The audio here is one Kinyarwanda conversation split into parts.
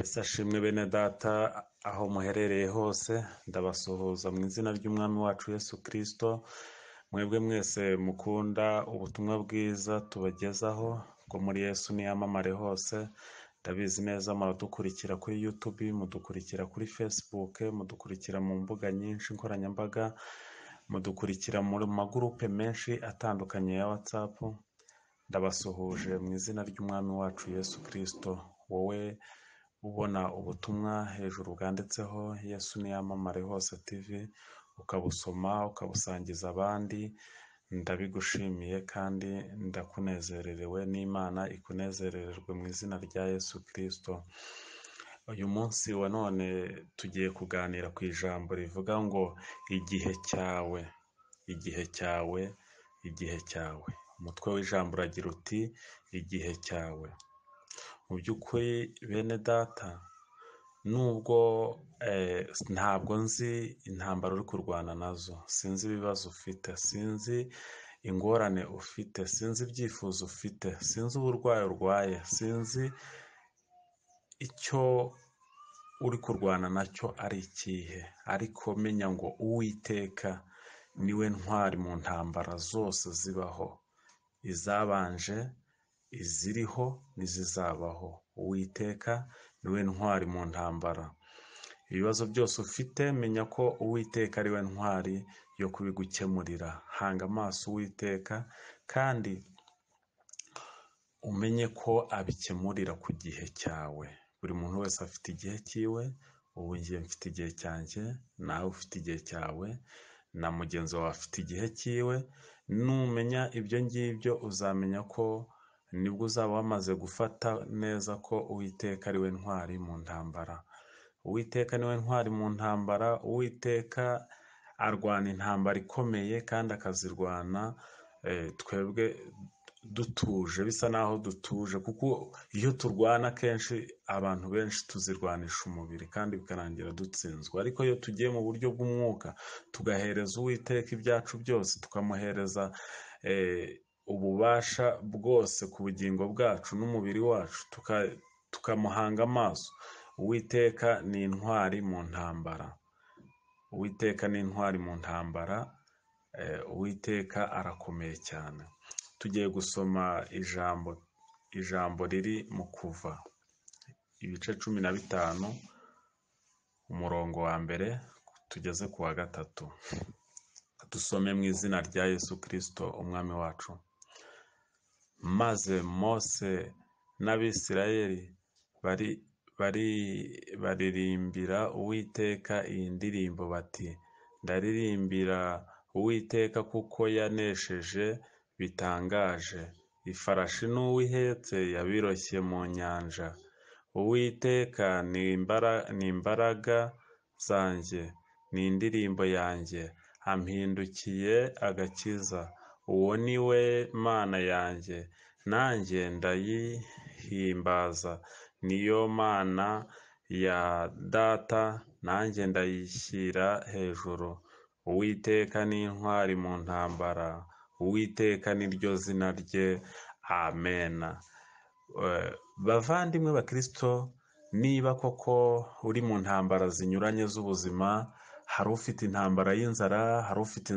Ashimwe bene data aho muherereye hose, ndabasuhuza mu izina ry'umwami wacu Yesu Kristo. Mwebwe mwese mukunda ubutumwa bwiza tubagezaho ngo muri Yesu niyamamare hose. Ndabizi neza muradukurikira kuri YouTube, mudukurikira kuri Facebook, mudukurikira mu mbuga nyinshi nkoranyambaga, mudukurikira muri magurupe menshi atandukanye ya WhatsApp. Ndabasuhuje mu izina ry'umwami wacu Yesu Kristo. Wowe ubona ubutumwa hejuru bwanditseho Yesu niyamamare hose TV, ukabusoma ukabusangiza abandi, ndabigushimiye kandi ndakunezererewe, n'Imana ikunezerererwe mu izina rya Yesu Kristo. Uyu munsi wa none tugiye kuganira ku ijambo rivuga ngo igihe cyawe, igihe cyawe, igihe cyawe. Umutwe w'ijambo uragira uti igihe cyawe. Mu by'ukuri bene data, nubwo ntabwo nzi intambara uri kurwana nazo, sinzi ibibazo ufite, sinzi ingorane ufite, sinzi ibyifuzo ufite, sinzi uburwayi urwaye, sinzi icyo uri kurwana nacyo ari ikihe, ariko menya ngo Uwiteka niwe ntwari mu ntambara zose zibaho, izabanje, iziriho n'izizabaho. Uwiteka niwe ntwari mu ntambara. Ibibazo byose ufite menya ko Uwiteka ariwe ntwari yo kubigukemurira. Hanga amaso Uwiteka kandi umenye ko abikemurira ku gihe cyawe. Buri muntu wese afite igihe cyiwe, ubu ngiye mfite igihe cyanjye, nawe ufite igihe cyawe, na mugenzi wawe afite igihe cyiwe. Numenya ibyo ngibyo uzamenya ko nibwo uzaba wamaze gufata neza ko Uwiteka ariwe ntwari mu ntambara. Uwiteka niwe ntwari mu ntambara. Uwiteka arwana intambara ikomeye kandi akazirwana twebwe dutuje, bisa naho dutuje, kuko iyo turwana kenshi abantu benshi tuzirwanisha umubiri kandi bikarangira dutsinzwe. Ariko iyo tugiye mu buryo bw'umwuka tugahereza Uwiteka ibyacu byose, tukamuhereza ububasha bwose ku bugingo bwacu n'umubiri wacu, tukamuhanga amaso, Uwiteka ni intwari mu ntambara. Uwiteka ni intwari mu ntambara. Uwiteka arakomeye cyane. Tugiye gusoma ijambo riri mu Kuva ibice 15 umurongo wa mbere tugeze ku wa 3. Dusome mu izina rya Yesu Kristo umwami wacu. Maze Mose n'Abisirayeli baririmbira Uwiteka iyi ndirimbo bati: ndaririmbira Uwiteka kuko yanesheje bitangaje, ifarashi n'uwihetse yabiroshye mu nyanja. Uwiteka ni imbaraga zanjye, ni indirimbo yanjye, ampindukiye agakiza. Uwo ni we Mana yanjye, nanjye ndayihimbaza. Niyo Mana ya data, nanjye ndayishyira hejuru. Uwiteka ni intwari mu ntambara. Uwiteka ni ryo zina rye. Amena. Bavandimwe bakristo, niba koko uri mu ntambara zinyuranye z'ubuzima, hari ufite intambara y'inzara, hari ufite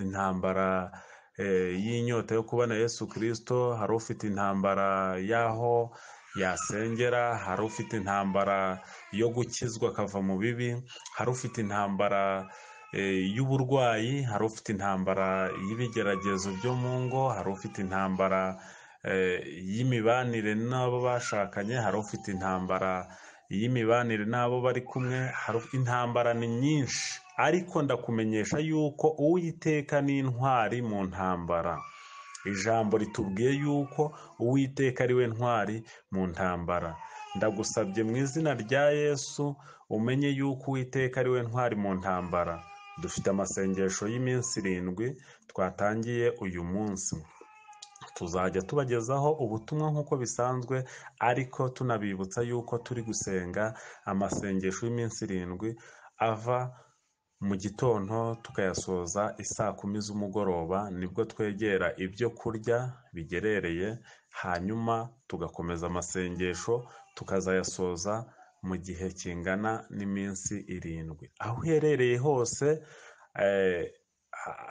intambara y'inyota yo kubona Yesu Kristo, hari ufite intambara y'aho yasengera, hari ufite intambara yo gukizwa akava mu bibi, hari ufite intambara y'uburwayi, hari ufite intambara y'ibigeragezo byo mu ngo, hari ufite intambara y'imibanire n'abo bashakanye, hari ufite intambara y'imibanire n'abo bari kumwe. Intambara ni nyinshi, ariko ndakumenyesha yuko Uwiteka ni intwari mu ntambara. Ijambo ritubwiye yuko Uwiteka ari we ntwari mu ntambara. Ndagusabye mu izina rya Yesu umenye yuko Uwiteka ari we ntwari mu ntambara. Dufite amasengesho y'iminsi 7 twatangiye uyu munsi. Tuzajya tubagezaho ubutumwa nk'uko bisanzwe, ariko tunabibutsa yuko turi gusenga amasengesho y'iminsi 7 ava mu gitondo tukayasoza 10 z'umugoroba. Nibwo twegera ibyo kurya bigerereye, hanyuma tugakomeza amasengesho tukazayasoza mu gihe kingana n'iminsi 7. Aho uherereye hose,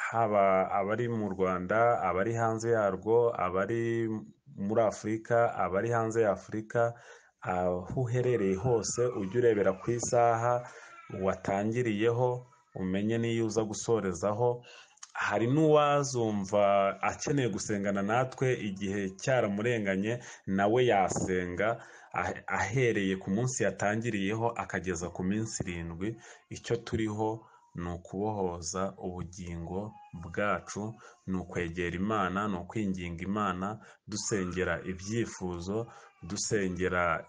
haba abari mu Rwanda, abari hanze yarwo, abari muri Afurika, abari hanze ya Afurika, aho uherereye hose ujye urebera ku isaha watangiriyeho, umenye n'iyo uza gusorezaho. Hari n'uwazumva akeneye gusengana natwe igihe cyaramurenganye, nawe yasenga ahereye ku munsi yatangiriyeho akageza ku minsi 7. Icyo turiho ni ukubohoza ubugingo bwacu, ni ukwegera Imana, ni ukwinginga Imana, dusengera ibyifuzo, dusengera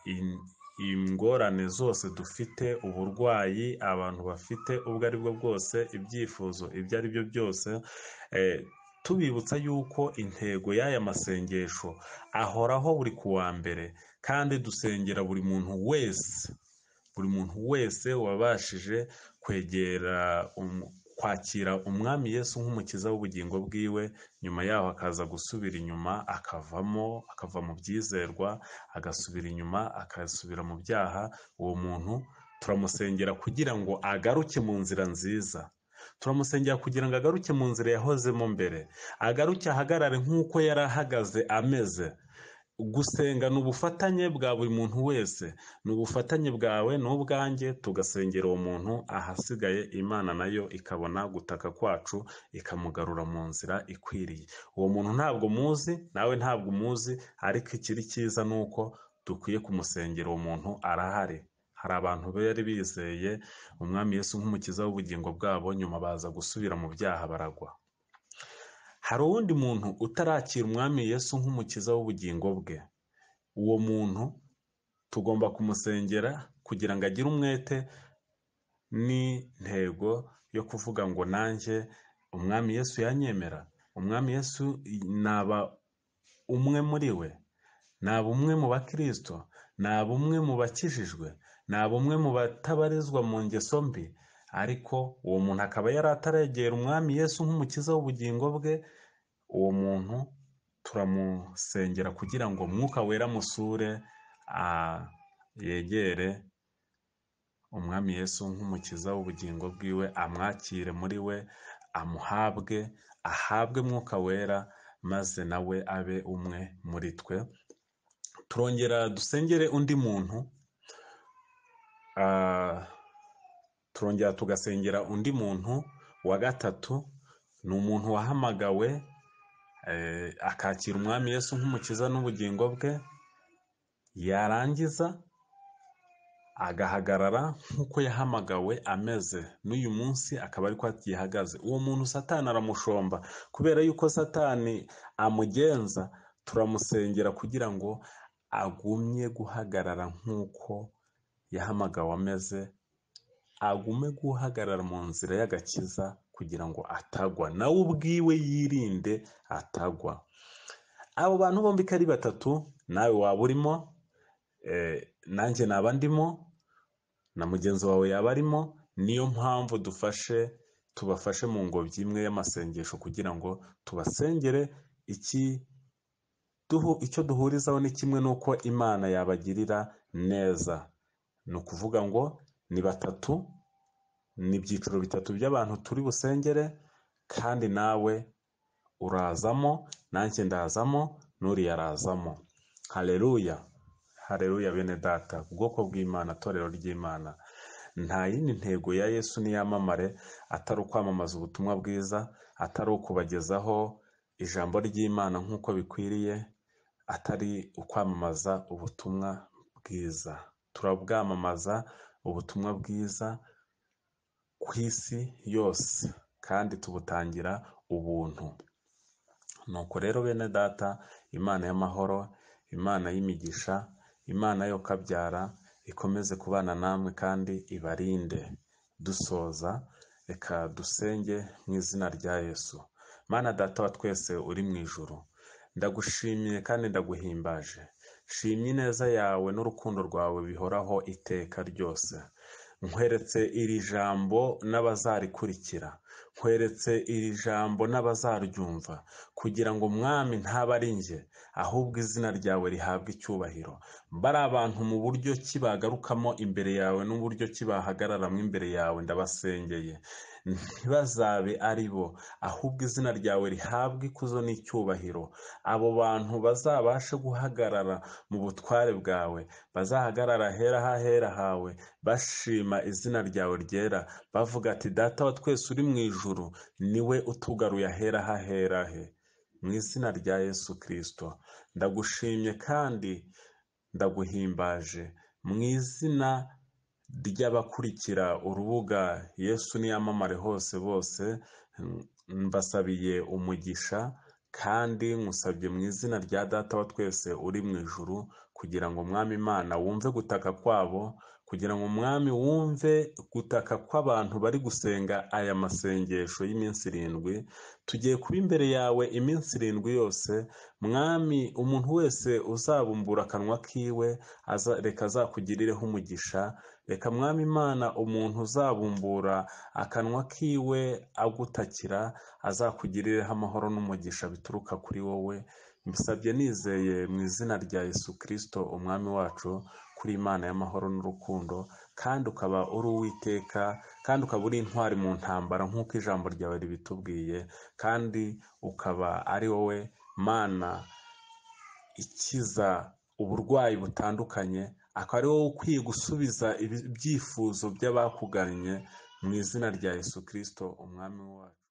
ingorane zose dufite, uburwayi abantu bafite ubwo ari bwo bwose, ibyifuzo ibyo ari byo byose, tubibutsa yuko intego y'aya masengesho ahoraho buri kuwa mbere, kandi dusengera buri muntu wese wabashije kwakira umwami Yesu nk'umukiza w'ubugingo bwiwe, nyuma yaho akaza gusubira inyuma, akava mu byizerwa, agasubira inyuma, agasubira mu byaha. Uwo muntu turamusengera kugira ngo agaruke mu nzira nziza, turamusengera kugira ngo agaruke mu nzira yahozemo mbere, agaruke ahagarare nk'uko yari ahagaze ameze. Gusenga ni ubufatanye bwa buri muntu wese, ni ubufatanye bwawe n'ubwanjye, tugasengera uwo muntu, ahasigaye Imana nayo ikabona gutaka kwacu, ikamugarura mu nzira ikwiriye. Uwo muntu ntabwo muzi, nawe ntabwo umuzi, ariko ikiri cyiza ni uko dukwiye kumusengera. Uwo muntu arahari. Hari abantu bari bizeye umwami Yesu nk'umukiza w'ubugingo bwabo, nyuma baza gusubira mu byaha baragwa. Hari uwundi muntu utarakira umwami Yesu nk'umukiza w'ubugingo bwe. Uwo muntu tugomba kumusengera kugira ngo agire umwete n'intego yo kuvuga ngo nanjye umwami Yesu yanyemera, umwami Yesu naba umwe muri we, naba umwe mu bakristo, naba umwe mu bakijijwe, naba umwe mu batabarizwa mu ngeso mbi. Ariko uwo muntu akaba yari ataregera umwami Yesu nk'umukiza w'ubugingo bwe. Uwo muntu turamusengera kugira ngo Mwuka Wera musure, yegere umwami Yesu nk'umukiza w'ubugingo bwiwe, amwakire muri we, ahabwe Mwuka Wera, maze nawe abe umwe muri twe. Turongera dusengere undi muntu, turongera tugasengera undi muntu wa gatatu. Ni umuntu wahamagawe akakira umwami Yesu nk'umukiza n'ubugingo bwe, yarangiza agahagarara nk'uko yahamagawe ameze, n'uyu munsi akaba ariko yahagaze. Uwo muntu Satani aramushomba, kubera yuko Satani amugenza. Turamusengera kugira ngo agumye guhagarara nk'uko yahamagawe ameze, agume guhagarara mu nzira y'agakiza kugira ngo atagwa, nawe ubwiwe yirinde atagwa. Abo bantu bombi ko ari batatu, nawe waba urimo, nanjye naba ndimo, na mugenzi wawe yaba arimo. Niyo mpamvu tubafashe mu ngobyi imwe y'amasengesho kugira ngo tubasengere. Icyo duhurizaho ni kimwe, n'uko Imana yabagirira neza. Ni ukuvuga ngo ni batatu, ni ibyiciro bitatu by'abantu turi busengere, kandi nawe urazamo, nanjye ndazamo, n'uriya arazamo. Haleluya, haleluya bene data, ubwoko bw'Imana, torero ry'Imana. Nta yindi ntego ya Yesu niyamamare atari ukwamamaza ubutumwa bwiza, atari ukubagezaho ijambo ry'Imana nk'uko bikwiriye, atari ukwamamaza ubutumwa bwiza. Turabwamamaza ubutumwa bwiza ku isi yose, kandi tubutangira ubuntu. Nuko rero bene data, Imana y'amahoro, Imana y'imigisha, Imana yo kabyara ikomeze kubana namwe kandi ibarinde. Dusoza, reka dusenge mu izina rya Yesu. Mana Data wa twese uri mu ijuru, ndagushimiye kandi ndaguhimbaje. Shimye ineza yawe n'urukundo rwawe bihoraho iteka ryose. Nkweretse iri jambo n'abazarikurikira, nkweretse iri jambo n'abazaryumva kugira ngo mwami ntaba ari njye ahubwo izina ryawe rihabwe icyubahiro. Bari abantu mu buryo ki bagarukamo imbere yawe n'uburyo ki bahagararamo imbere yawe, ndabasengeye ntibazabe ari bo, ahubwo izina ryawe rihabwe ikuzo n'icyubahiro. Abo bantu bazabashe guhagarara mu butware bwawe, bazahagarara hera hahera hawe bashima izina ryawe ryera, bavuga ati data wa twese uri mu ijuru niwe utugaruye ahera hahera he. Mu izina rya Yesu Kristo ndagushimye kandi ndaguhimbaje, mu izina ry'abakurikira urubuga Yesu niyamamare hose bose, mbasabiye umugisha kandi nkusabye mu izina rya data wa twese uri mu ijuru, kugira ngo mwami Imana wumve gutaka kwabo, kugira ngo mwami wumve gutaka kw'abantu bari gusenga aya masengesho y'iminsi 7. Tugiye kuba imbere yawe iminsi 7 yose mwami. Umuntu wese uzabumbura akanwa kiwe reka azakugirireho umugisha. Reka mwami Imana umuntu uzabumbura akanwa kiwe agutakira azakugirireho amahoro n'umugisha bituruka kuri wowe. Mbisabye nizeye mu izina rya Yesu Kristo umwami wacu, kuri Imana y'amahoro n'urukundo, kandi ukaba uri Uwiteka, kandi ukaba uri intwari mu ntambara nk'uko ijambo ryawe ribitubwiye, kandi ukaba ari wowe Mana ikiza uburwayi butandukanye, akaba ari wowe ukwiye gusubiza ibyifuzo by'abakugannye, mu izina rya Yesu Kristo umwami wacu.